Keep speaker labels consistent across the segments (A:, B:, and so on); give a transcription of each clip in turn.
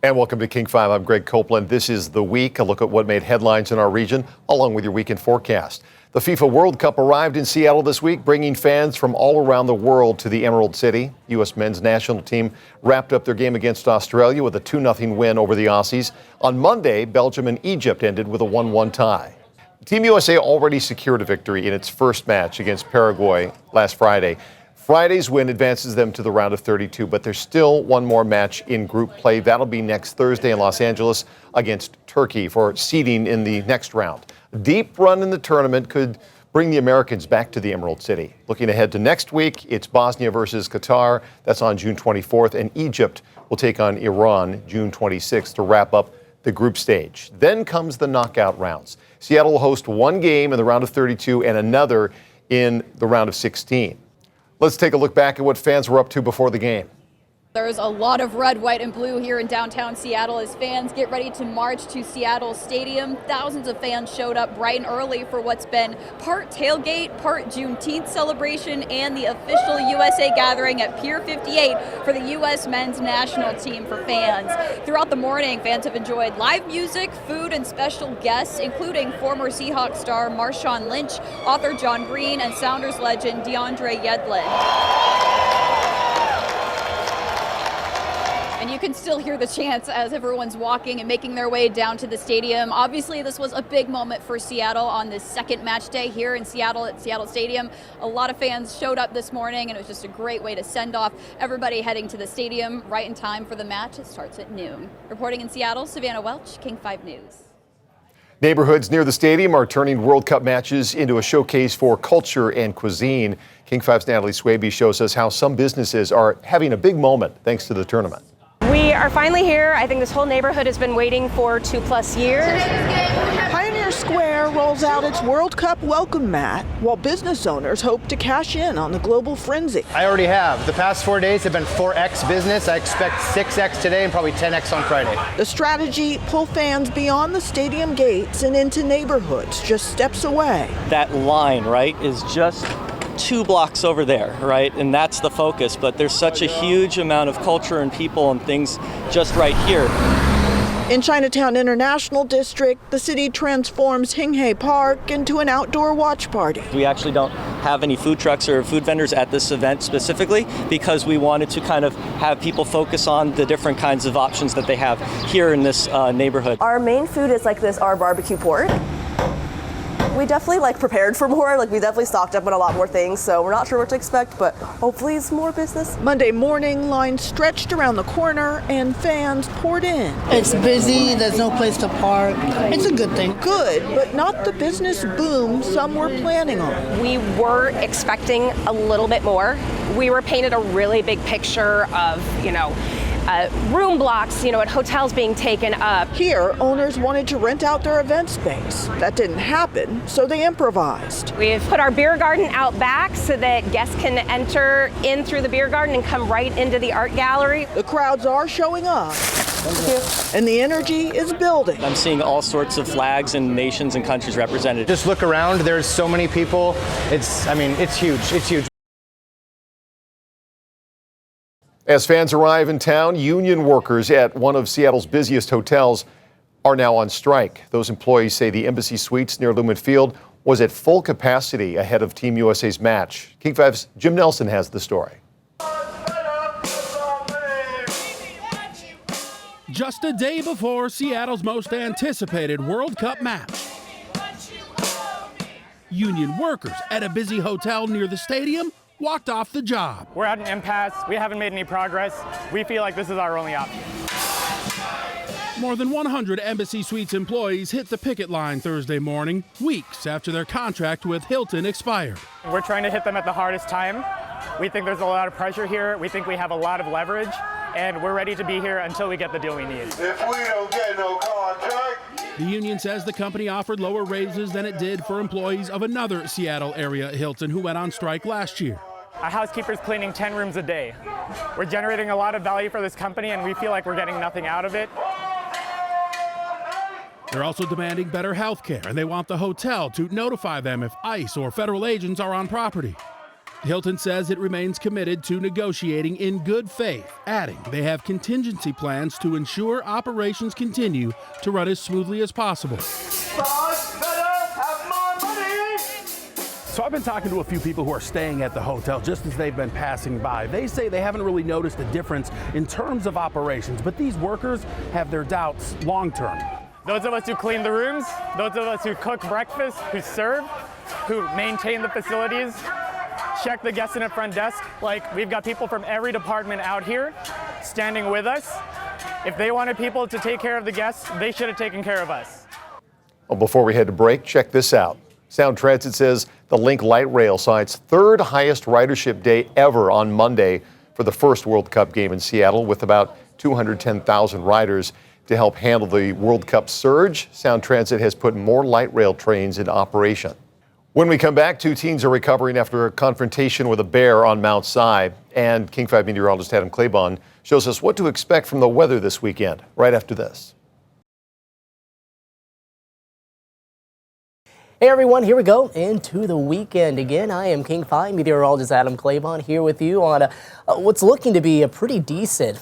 A: And welcome to King 5. I'm Greg Copeland. This is The Week, a look at what made headlines in our region, along with your weekend forecast. The FIFA World Cup arrived in Seattle this week, bringing fans from all around the world to the Emerald City. U.S. men's national team wrapped up their game against Australia with a 2-0 win over the Aussies. On Monday, Belgium and Egypt ended with a 1-1 tie. Team USA already secured a victory in its first match against Paraguay last Friday. Friday's win advances them to the round of 32, but there's still one more match in group play. That'll be next Thursday in Los Angeles against Turkey for seeding in the next round. A deep run in the tournament could bring the Americans back to the Emerald City. Looking ahead to next week, it's Bosnia versus Qatar. That's on June 24th, and Egypt will take on Iran June 26th to wrap up the group stage. Then comes the knockout rounds. Seattle will host one game in the round of 32 and another in the round of 16. Let's take a look back at what fans were up to before the game.
B: There's a lot of red, white, and blue here in downtown Seattle as fans get ready to march to Seattle Stadium. Thousands of fans showed up bright and early for what's been part tailgate, part Juneteenth celebration, and the official USA gathering at Pier 58 for the U.S. men's national team for fans. Throughout the morning, fans have enjoyed live music, food, and special guests, including former Seahawks star Marshawn Lynch, author John Green, and Sounders legend DeAndre Yedlin. And you can still hear the chants as everyone's walking and making their way down to the stadium. Obviously, this was a big moment for Seattle on this second match day here in Seattle at Seattle Stadium. A lot of fans showed up this morning, and it was just a great way to send off everybody heading to the stadium right in time for the match. It starts at noon. Reporting in Seattle, Savannah Welch, King 5 News.
A: Neighborhoods near the stadium are turning World Cup matches into a showcase for culture and cuisine. King 5's Natalie Swaby shows us how some businesses are having a big moment thanks to the tournament.
C: We are finally here. I think this whole neighborhood has been waiting for 2+ years.
D: Pioneer Square rolls out its World Cup welcome mat, while business owners hope to cash in on the global frenzy.
E: I already have. The past 4 days have been 4x business. I expect 6x today and probably 10x on Friday.
D: The strategy, pull fans beyond the stadium gates and into neighborhoods just steps away.
F: That line, right, is just 2 blocks over there, right? And that's the focus. But there's such a huge amount of culture and people and things just right here.
D: In Chinatown International District, the city transforms Hinghe Park into an outdoor watch party.
F: We actually don't have any food trucks or food vendors at this event specifically because we wanted to kind of have people focus on the different kinds of options that they have here in this neighborhood.
G: Our main food is our barbecue pork. We definitely prepared for more. We definitely stocked up on a lot more things, so we're not sure what to expect, but hopefully it's more business.
D: Monday morning, lines stretched around the corner and fans poured in.
H: It's busy, there's no place to park. It's a good thing.
D: Good, but not the business boom some were planning on.
C: We were expecting a little bit more. We were painted a really big picture of, room blocks, at hotels being taken up.
D: Here, owners wanted to rent out their event space. That didn't happen, so they improvised.
C: We've put our beer garden out back so that guests can enter in through the beer garden and come right into the art gallery.
D: The crowds are showing up, and the energy is building.
F: I'm seeing all sorts of flags and nations and countries represented.
E: Just look around, there's so many people. It's huge, it's huge.
A: As fans arrive in town, union workers at one of Seattle's busiest hotels are now on strike. Those employees say the Embassy Suites near Lumen Field was at full capacity ahead of Team USA's match. King 5's Jim Nelson has the story.
I: Just a day before Seattle's most anticipated World Cup match, union workers at a busy hotel near the stadium walked off the job.
J: We're at an impasse. We haven't made any progress. We feel like this is our only option.
I: More than 100 Embassy Suites employees hit the picket line Thursday morning, weeks after their contract with Hilton expired.
J: We're trying to hit them at the hardest time. We think there's a lot of pressure here. We think we have a lot of leverage, and we're ready to be here until we get the deal we need.
K: If we don't get no contract.
I: The union says the company offered lower raises than it did for employees of another Seattle area Hilton who went on strike last year.
J: A housekeeper's cleaning 10 rooms a day. We're generating a lot of value for this company, and we feel like we're getting nothing out of it.
I: They're also demanding better health care, and they want the hotel to notify them if ICE or federal agents are on property. Hilton says it remains committed to negotiating in good faith, adding they have contingency plans to ensure operations continue to run as smoothly as possible.
L: So I've been talking to a few people who are staying at the hotel just as they've been passing by. They say they haven't really noticed a difference in terms of operations, but these workers have their doubts long term.
J: Those of us who clean the rooms, those of us who cook breakfast, who serve, who maintain the facilities, check the guests in the front desk. Like, we've got people from every department out here standing with us. If they wanted people to take care of the guests, they should have taken care of us.
A: Well, before we head to break, check this out. Sound Transit says the Link Light Rail saw its third highest ridership day ever on Monday for the first World Cup game in Seattle, with about 210,000 riders. To help handle the World Cup surge, Sound Transit has put more light rail trains into operation. When we come back, 2 teens are recovering after a confrontation with a bear on Mount Si, and King 5 meteorologist Adam Claybon shows us what to expect from the weather this weekend, right after this.
M: Hey everyone, here we go into the weekend again. I am King 5 meteorologist Adam Claybon here with you on what's looking to be a pretty decent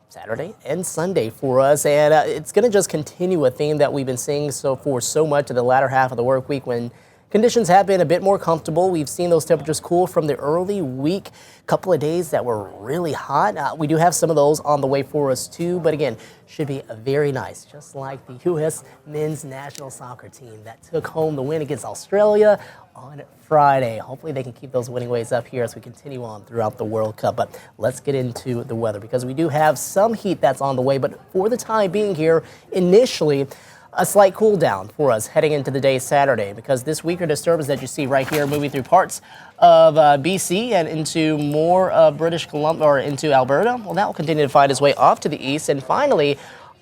M: Saturday and Sunday for us, and it's going to just continue a theme that we've been seeing for so much of the latter half of the work week when conditions have been a bit more comfortable. We've seen those temperatures cool from the early week. Couple of days that were really hot. We do have some of those on the way for us too, but again, should be very nice, just like the U.S. men's national soccer team that took home the win against Australia on Friday. Hopefully they can keep those winning ways up here as we continue on throughout the World Cup. But let's get into the weather because we do have some heat that's on the way, but for the time being here, initially, a slight cool down for us heading into the day Saturday because this weaker disturbance that you see right here moving through parts of BC and into more of British Columbia or into Alberta, well, that will continue to find its way off to the east and finally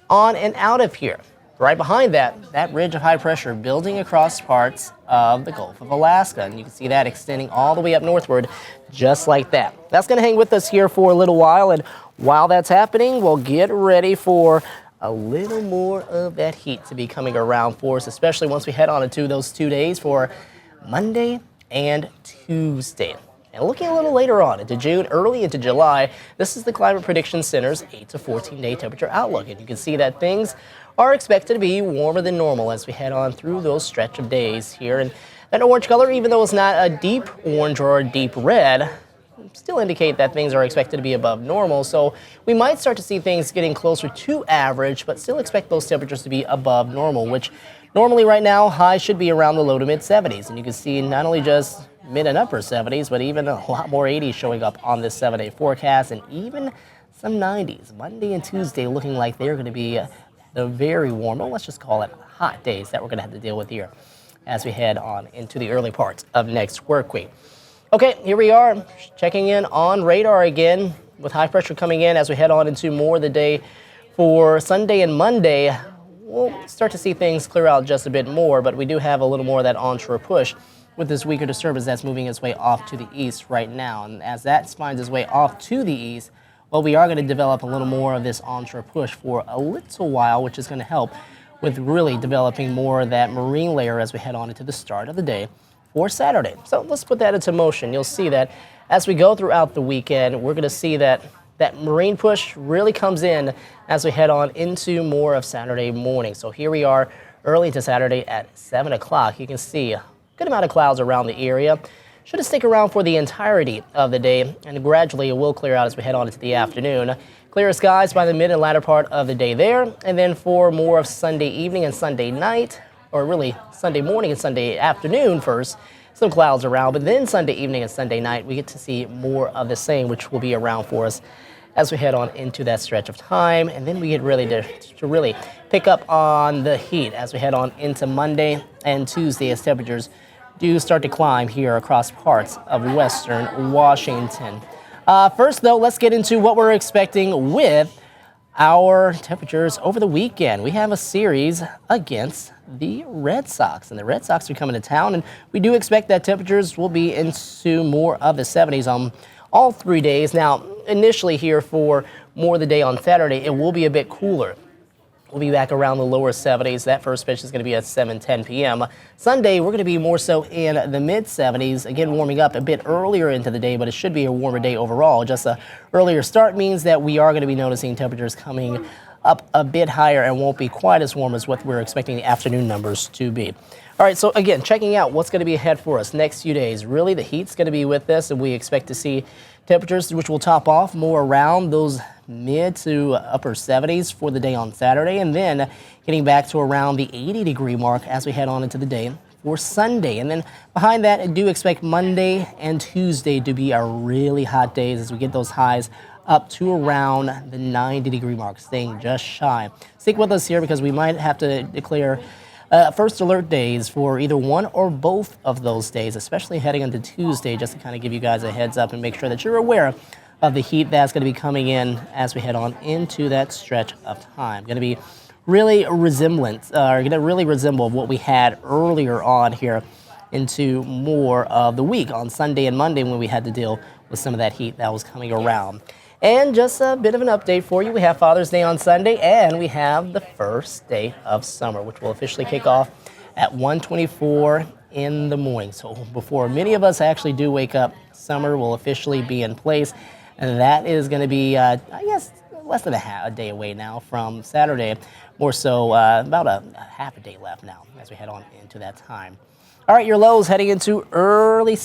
M: on and out of here. Right behind that ridge of high pressure building across parts of the Gulf of Alaska, and you can see that extending all the way up northward just like that. That's going to hang with us here for a little while, and while that's happening, we'll get ready for a little more of that heat to be coming around for us, especially once we head on into those 2 days for Monday and Tuesday. And looking a little later on into June, early into July, this is the Climate Prediction Center's 8 to 14-day temperature outlook. And you can see that things are expected to be warmer than normal as we head on through those stretch of days here. And that orange color, even though it's not a deep orange or a deep red, still indicate that things are expected to be above normal. So we might start to see things getting closer to average, but still expect those temperatures to be above normal, which normally right now highs should be around the low to mid 70s. And you can see not only just mid and upper 70s, but even a lot more 80s showing up on this 7-day forecast and even some 90s. Monday and Tuesday looking like they're going to be the very warm, well, let's just call it hot days that we're going to have to deal with here as we head on into the early parts of next work week. Okay, here we are, checking in on radar again with high pressure coming in as we head on into more of the day for Sunday and Monday. We'll start to see things clear out just a bit more, but we do have a little more of that onshore push with this weaker disturbance that's moving its way off to the east right now. And as that finds its way off to the east, well, we are going to develop a little more of this onshore push for a little while, which is going to help with really developing more of that marine layer as we head on into the start of the day for Saturday. So let's put that into motion. You'll see that as we go throughout the weekend, we're going to see that marine push really comes in as we head on into more of Saturday morning. So here we are early into Saturday at 7 o'clock. You can see a good amount of clouds around the area. Should stick around for the entirety of the day, and gradually it will clear out as we head on into the afternoon. Clear skies by the mid and latter part of the day there, and then for more of Sunday evening and Sunday night, or really Sunday morning and Sunday afternoon first, some clouds around, but then Sunday evening and Sunday night, we get to see more of the same, which will be around for us as we head on into that stretch of time. And then we get ready to really pick up on the heat as we head on into Monday and Tuesday as temperatures do start to climb here across parts of western Washington. First, though, let's get into what we're expecting with our temperatures over the weekend. We have a series against the Red Sox, and the Red Sox are coming to town, and we do expect that temperatures will be into more of the 70s on all 3 days. Now, initially here for more of the day on Saturday, it will be a bit cooler. we'll be back around the lower 70s. That first pitch is going to be at 7:10 p.m. Sunday, we're going to be more so in the mid 70s. Again, warming up a bit earlier into the day, but it should be a warmer day overall. Just a earlier start means that we are going to be noticing temperatures coming up a bit higher and won't be quite as warm as what we're expecting the afternoon numbers to be. All right, so again, checking out what's going to be ahead for us next few days. Really, the heat's going to be with us, and we expect to see temperatures which will top off more around those mid to upper 70s for the day on Saturday, and then getting back to around the 80-degree mark as we head on into the day for Sunday. And then behind that, I do expect Monday and Tuesday to be our really hot days as we get those highs up to around the 90-degree mark, staying just shy. Stick with us here because we might have to declare first alert days for either one or both of those days, especially heading into Tuesday, just to kind of give you guys a heads up and make sure that you're aware of the heat that's going to be coming in as we head on into that stretch of time. Going to be really going to really resemble what we had earlier on here into more of the week on Sunday and Monday when we had to deal with some of that heat that was coming around. And just a bit of an update for you. We have Father's Day on Sunday, and we have the first day of summer, which will officially kick off at 1:24 in the morning. So before many of us actually do wake up, summer will officially be in place. And that is going to be, I guess, less than a day away now from Saturday. More so, about a half a day left now as we head on into that time. All right, your lows heading into early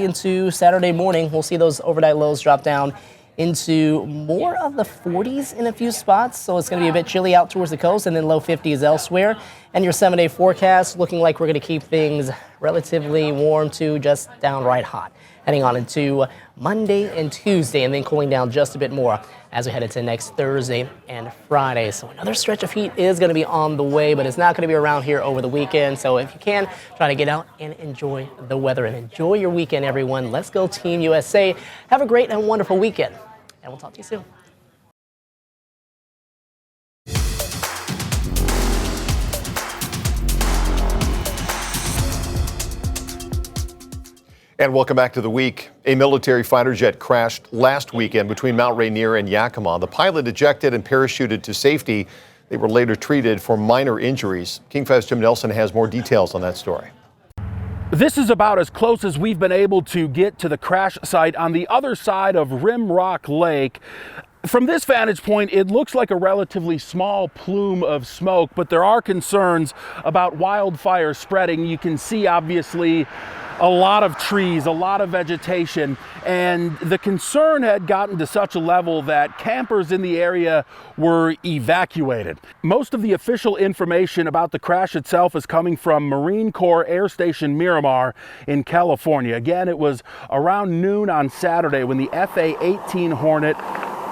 M: into Saturday morning. We'll see those overnight lows drop down into more of the 40s in a few spots, so it's going to be a bit chilly out towards the coast, and then low 50s elsewhere. And your 7-day forecast looking like we're going to keep things relatively warm to just downright hot, heading on into Monday and Tuesday, and then cooling down just a bit more as we head into next Thursday and Friday. So another stretch of heat is going to be on the way, but it's not going to be around here over the weekend. So if you can, try to get out and enjoy the weather and enjoy your weekend, everyone. Let's go Team USA. Have a great and wonderful weekend, and we'll talk to you soon.
A: And welcome back to the week. A military fighter jet crashed last weekend between Mount Rainier and Yakima. The pilot ejected and parachuted to safety. They were later treated for minor injuries. King 5's Jim Nelson has more details on that story.
L: This is about as close as we've been able to get to the crash site on the other side of Rimrock Lake. From this vantage point, it looks like a relatively small plume of smoke, but there are concerns about wildfire spreading. You can see, obviously, a lot of trees, a lot of vegetation, and the concern had gotten to such a level that campers in the area were evacuated. Most of the official information about the crash itself is coming from Marine Corps Air Station Miramar in California. Again, it was around noon on Saturday when the FA-18 Hornet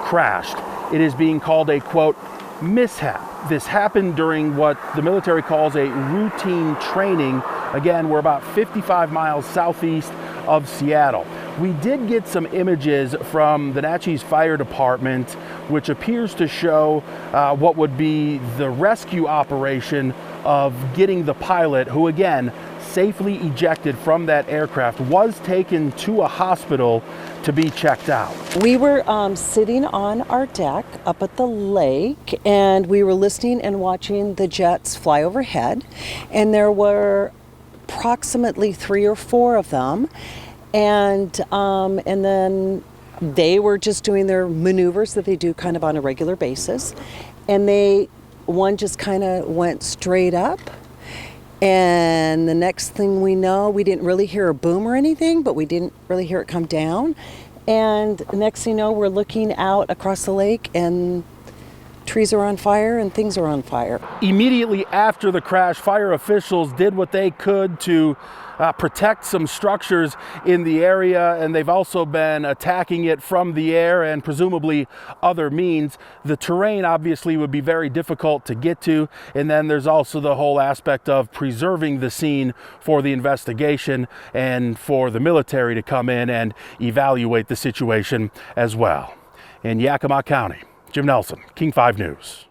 L: crashed. It is being called a, quote, mishap. This happened during what the military calls a routine training. Again, we're about 55 miles southeast of Seattle. We did get some images from the Natchez Fire Department, which appears to show what would be the rescue operation of getting the pilot, who again, safely ejected from that aircraft, was taken to a hospital to be checked out.
N: We were sitting on our deck up at the lake, and we were listening and watching the jets fly overhead, and there were approximately 3 or 4 of them, and then they were just doing their maneuvers that they do kind of on a regular basis, and one just kind of went straight up. And the next thing we know, we didn't really hear a boom or anything, but we didn't really hear it come down. And next thing you know, we're looking out across the lake, and trees are on fire and things are on fire.
L: Immediately after the crash, fire officials did what they could to protect some structures in the area, and they've also been attacking it from the air and presumably other means. The terrain obviously would be very difficult to get to, and then there's also the whole aspect of preserving the scene for the investigation and for the military to come in and evaluate the situation as well. In Yakima County, Jim Nelson, King 5 News.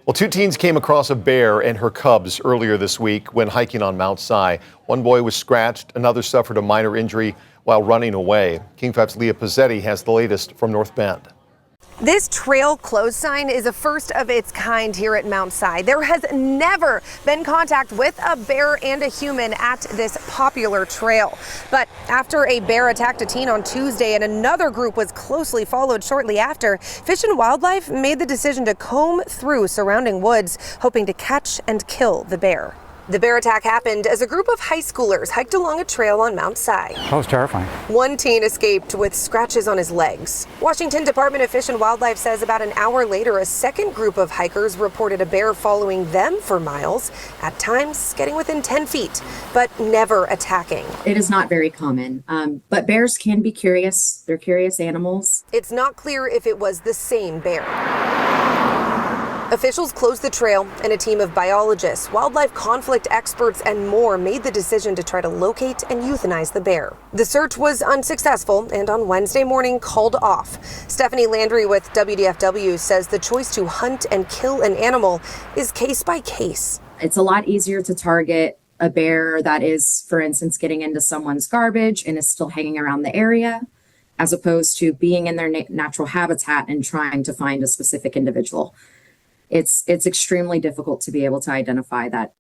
A: Well, 2 teens came across a bear and her cubs earlier this week when hiking on Mount Si. One boy was scratched, another suffered a minor injury while running away. King 5's Leah Pizzetti has the latest from North Bend.
C: This trail closed sign is a first of its kind here at Mount Si. There has never been contact with a bear and a human at this popular trail. But after a bear attacked a teen on Tuesday and another group was closely followed shortly after, Fish and Wildlife made the decision to comb through surrounding woods, hoping to catch and kill the bear. The bear attack happened as a group of high schoolers hiked along a trail on Mount Si.
O: That was terrifying.
C: One teen escaped with scratches on his legs. Washington Department of Fish and Wildlife says about an hour later, a second group of hikers reported a bear following them for miles, at times getting within 10 feet, but never attacking.
P: It is not very common, but bears can be curious. They're curious animals.
C: It's not clear if it was the same bear. Officials closed the trail, and a team of biologists, wildlife conflict experts, and more made the decision to try to locate and euthanize the bear. The search was unsuccessful and on Wednesday morning called off. Stephanie Landry with WDFW says the choice to hunt and kill an animal is case by case.
P: It's a lot easier to target a bear that is, for instance, getting into someone's garbage and is still hanging around the area, as opposed to being in their natural habitat and trying to find a specific individual. It's extremely difficult to be able to identify that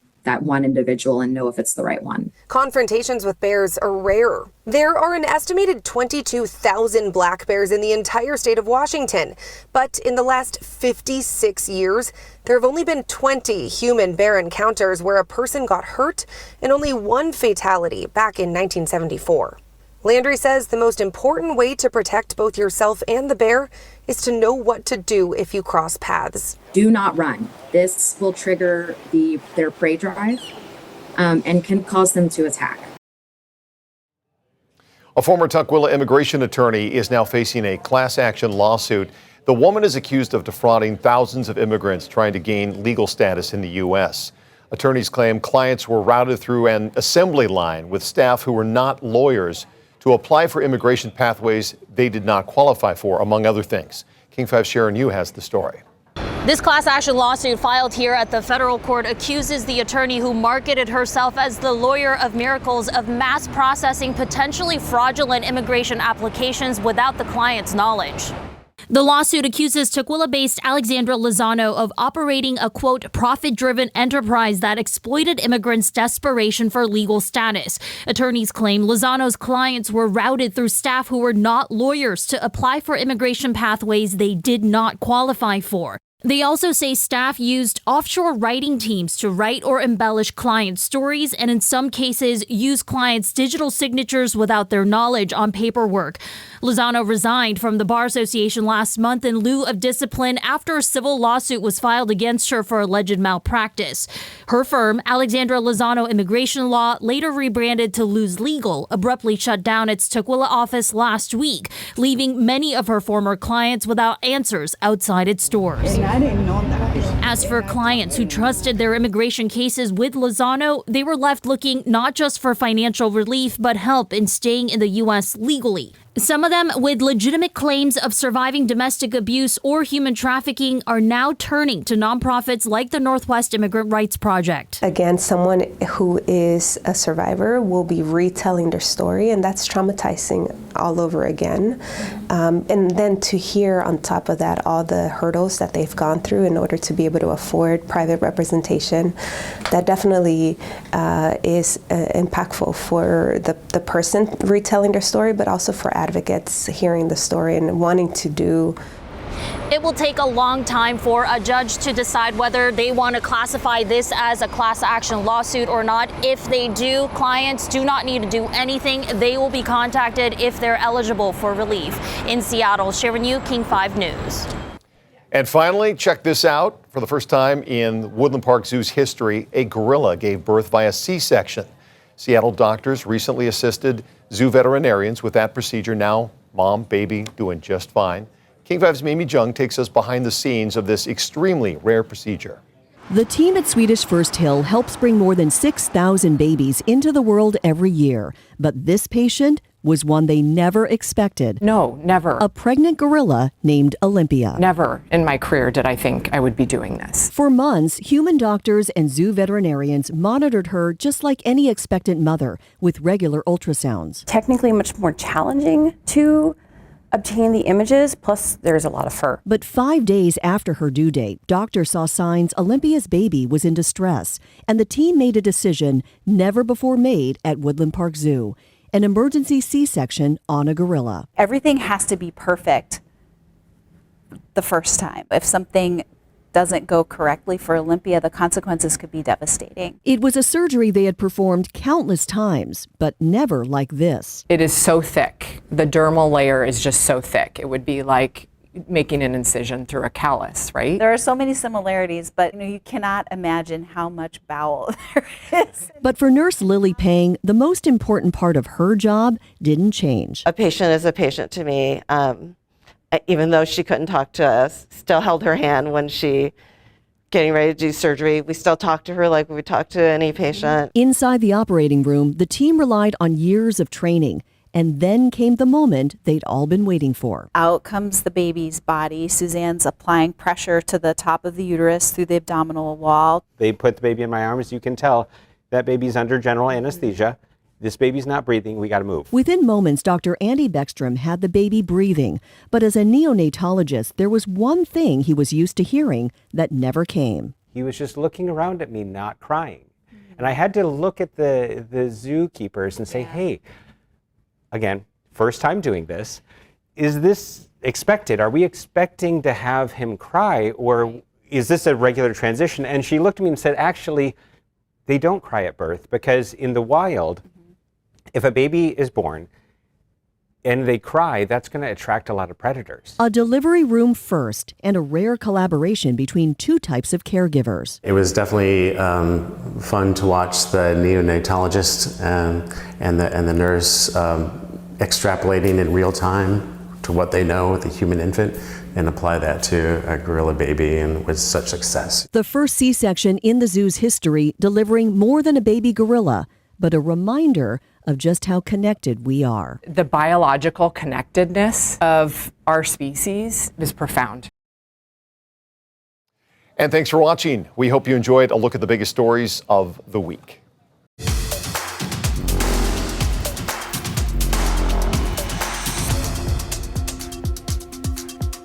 P: one individual and know if it's the right one.
C: Confrontations with bears are rare. There are an estimated 22,000 black bears in the entire state of Washington. But in the last 56 years, there have only been 20 human-bear encounters where a person got hurt and only one fatality back in 1974. Landry says the most important way to protect both yourself and the bear is to know what to do if you cross paths.
P: Do not run. This will trigger their prey drive and can cause them to attack.
A: A former Tukwila immigration attorney is now facing a class action lawsuit. The woman is accused of defrauding thousands of immigrants trying to gain legal status in the U.S. Attorneys claim clients were routed through an assembly line with staff who were not lawyers to apply for immigration pathways they did not qualify for, among other things. King 5 Sharon Yu has the story.
Q: This class action lawsuit filed here at the federal court accuses the attorney who marketed herself as the lawyer of miracles of mass processing potentially fraudulent immigration applications without the client's knowledge. The lawsuit accuses Tukwila-based Alexandra Lozano of operating a, quote, profit-driven enterprise that exploited immigrants' desperation for legal status. Attorneys claim Lozano's clients were routed through staff who were not lawyers to apply for immigration pathways they did not qualify for. They also say staff used offshore writing teams to write or embellish client stories and in some cases use clients' digital signatures without their knowledge on paperwork. Lozano resigned from the Bar Association last month in lieu of discipline after a civil lawsuit was filed against her for alleged malpractice. Her firm, Alexandra Lozano Immigration Law, later rebranded to Luz Legal, abruptly shut down its Tukwila office last week, leaving many of her former clients without answers outside its doors.
D: I didn't know that.
Q: As for clients who trusted their immigration cases with Lozano, they were left looking not just for financial relief, but help in staying in the U.S. legally. Some of them with legitimate claims of surviving domestic abuse or human trafficking are now turning to nonprofits like the Northwest Immigrant Rights Project.
R: Again, someone who is a survivor will be retelling their story, and that's traumatizing all over again. And then to hear on top of that all the hurdles that they've gone through in order to be able to afford private representation, that definitely is impactful for the person retelling their story, but also for advocates hearing the story and wanting to do.
Q: It will take a long time for a judge to decide whether they want to classify this as a class action lawsuit or not. If they do, clients do not need to do anything. They will be contacted if they're eligible for relief. In Seattle, Sharon Yu, King 5 News.
A: And finally, check this out. For the first time in Woodland Park Zoo's history, a gorilla gave birth via C-section. Seattle doctors recently assisted zoo veterinarians with that procedure. Now, mom, baby, doing just fine. King 5's Mimi Jung takes us behind the scenes of this extremely rare procedure.
S: The team at Swedish First Hill helps bring more than 6,000 babies into the world every year. But this patient was one they never expected.
T: No, never.
S: A pregnant gorilla named Olympia.
T: Never in my career did I think I would be doing this.
S: For months, human doctors and zoo veterinarians monitored her just like any expectant mother with regular ultrasounds.
U: Technically much more challenging to
O: obtain the images, plus there's a lot of fur.
S: But 5 days after her due date, doctors saw signs Olympia's baby was in distress, and the team made a decision never before made at Woodland Park Zoo: an emergency C-section on a gorilla.
U: Everything has to be perfect the first time. If something doesn't go correctly for Olympia, the consequences could be devastating.
S: It was a surgery they had performed countless times, but never like this.
T: It is so thick. The dermal layer is just so thick. It would be like making an incision through a callus, right?
U: There are so many similarities, but you cannot imagine how much bowel there is.
S: But for Nurse Lily Pang, the most important part of her job didn't change.
V: A patient is a patient to me. Even though she couldn't talk to us, still held her hand when she getting ready to do surgery. We still talk to her like we would talk to any patient.
S: Inside the operating room, the team relied on years of training. And then came the moment they'd all been waiting for.
U: Out comes the baby's body. Suzanne's applying pressure to the top of the uterus through the abdominal wall.
W: They put the baby in my arms. You can tell that baby's under general anesthesia. This baby's not breathing. We got to move.
S: Within moments, Dr. Andy Beckstrom had the baby breathing. But as a neonatologist, there was one thing he was used to hearing that never came.
W: He was just looking around at me, not crying. And I had to look at the zookeepers and say, hey, again, first time doing this, is this expected? Are we expecting to have him cry, or is this a regular transition? And she looked at me and said, actually, they don't cry at birth, because in the wild, if a baby is born and they cry, that's going to attract a lot of predators.
S: A delivery room first, and a rare collaboration between two types of caregivers.
X: It was definitely fun to watch the neonatologist and the nurse extrapolating in real time to what they know with a human infant and apply that to a gorilla baby, and with such success.
S: The first C-section in the zoo's history, delivering more than a baby gorilla, but a reminder of just how connected we are.
T: The biological connectedness of our species is profound.
A: And thanks for watching. We hope you enjoyed a look at the biggest stories of the week.